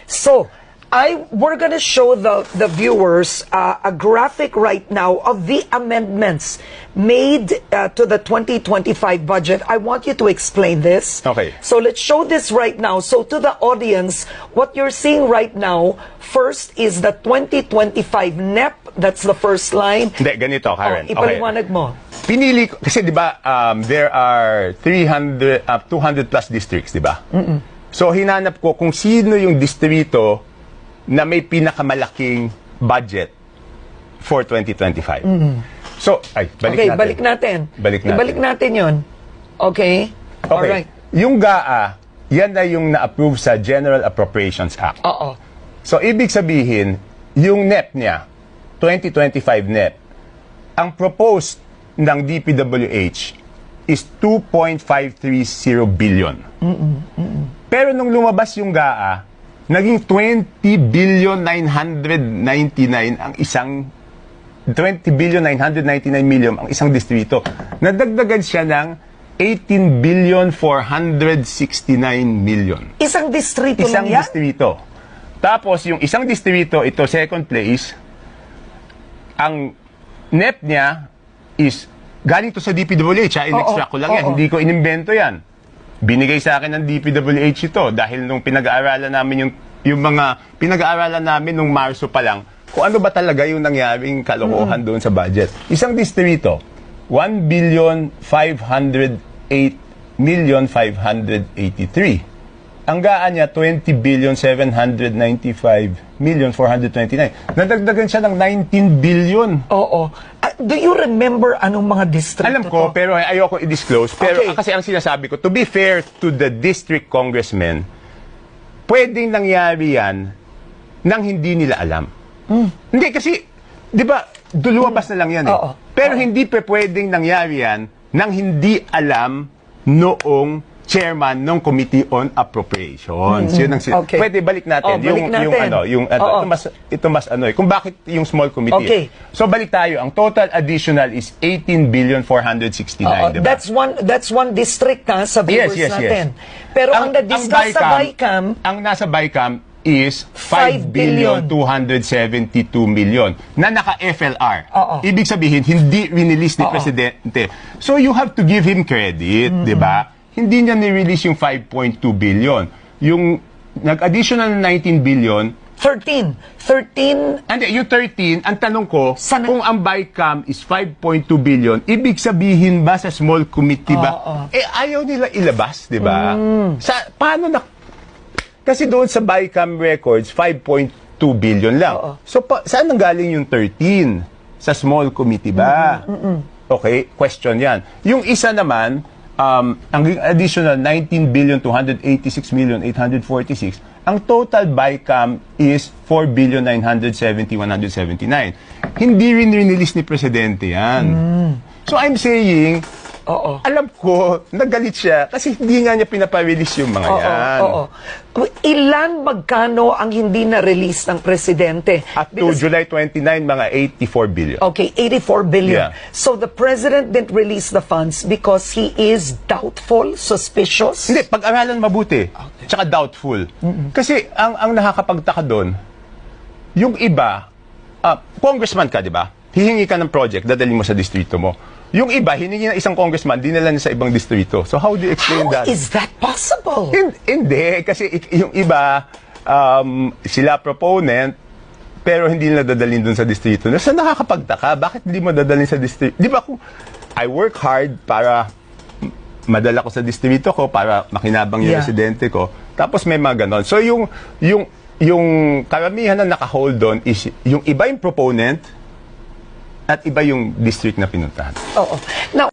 So, we're going to show the viewers a graphic right now of the amendments made to the 2025 budget. I want you to explain this. Okay. So let's show this right now. So to the audience, what you're seeing right now, first is the 2025 NEP. That's the first line. Hindi, ganito, Karen. Ipaliwanag mo. Pinili ko, kasi di ba, there are 200 plus districts, di ba? So hinanap ko kung sino yung distrito na may pinakamalaking budget for 2025. So, balik natin. Ibalik natin yun. Okay? Alright. Yung GAA, yan na yung na-approve sa General Appropriations Act. Oo. So, ibig sabihin, yung NEP niya, 2025 NEP, ang proposed ng DPWH is 2.530 billion. Pero nung lumabas yung GAA, naging 20 billion 999 ang isang 20 billion 999 million ang isang distrito. Nadagdagan siya ng 18 billion 469 million. Isang distrito Isang lang yan? distrito. Tapos yung isang distrito, ito second place, ang NEP niya is galing to sa DPWH. In-extract ko lang yan. Hindi ko inimbento yan. Binigay sa akin ng DPWH ito dahil nung pinag-aaralan namin yung mga pinag-aaralan namin nung Marso pa lang kung ano ba talaga yung nangyaring kalokohan doon sa budget. Isang distrito, 1,508,583. Ang gaan niya, 20,795,429. Nadagdagan siya ng 19 billion. Oo. Do you remember anong mga distrito? Alam ko, pero ayoko i-disclose. Pero kasi ang sinasabi ko, to be fair to the district congressmen, pwedeng nangyari yan nang hindi nila alam. Hindi kasi, di ba, lumabas na lang yan eh. Pero hindi pwedeng nangyari yan nang hindi alam noong chairman ng Committee on Appropriations. Yun ang pwede balik natin ito mas kung bakit yung small committee. So balik tayo, ang total additional is 18,469,000,000, diba? That's one district sa viewers natin. Pero ang na-discuss sa BICAM, ang nasa BICAM is 5,272,000,000 na naka-FLR. Ibig sabihin, hindi release ni Presidente. So you have to give him credit, di ba? Hindi niya ni-release yung 5.2 billion. Yung nag-additional na 19 billion, 13. Hindi, yung 13, ang tanong ko, kung ang BICAM is 5.2 billion, ibig sabihin ba sa small committee ba? Ayaw nila ilabas, di ba? Paano na? Kasi doon sa BICAM records, 5.2 billion lang. So, saan nanggaling yung 13? Sa small committee ba? Okay, question yan. Yung isa naman, ang additional 19,286,846, ang total BICAM is 4,970,179. Hindi rin release ni Presidente yan. So I'm saying, alam ko, nagalit siya kasi hindi nga niya pinapa-release yung mga yan. Ilan magkano ang hindi na-release ng Presidente? Up to July 29, mga 84 billion. Okay, 84 billion. Yeah. So the President didn't release the funds because he is doubtful, suspicious? Hindi, pag-aralan mabuti. Tsaka doubtful. Kasi ang nakakapagtaka doon, yung iba, congressman ka, di ba? Hihingi ka ng project, dadalhin mo sa distrito mo. Yung iba, hiningi ng isang congressman, dinala niya sa ibang distrito. So how do you explain that? How is that possible? Hindi, kasi yung iba, sila proponent, pero hindi nila dadalhin dun sa distrito. So nakakapagtaka, bakit hindi mo dadalhin sa distrito? Di ba kung I work hard para madala ko sa distrito ko, para makinabang yung residente ko, tapos may mga ganon. So yung karamihan na naka-hold doon is yung iba yung proponent, at iba yung district na pinuntahan. Now,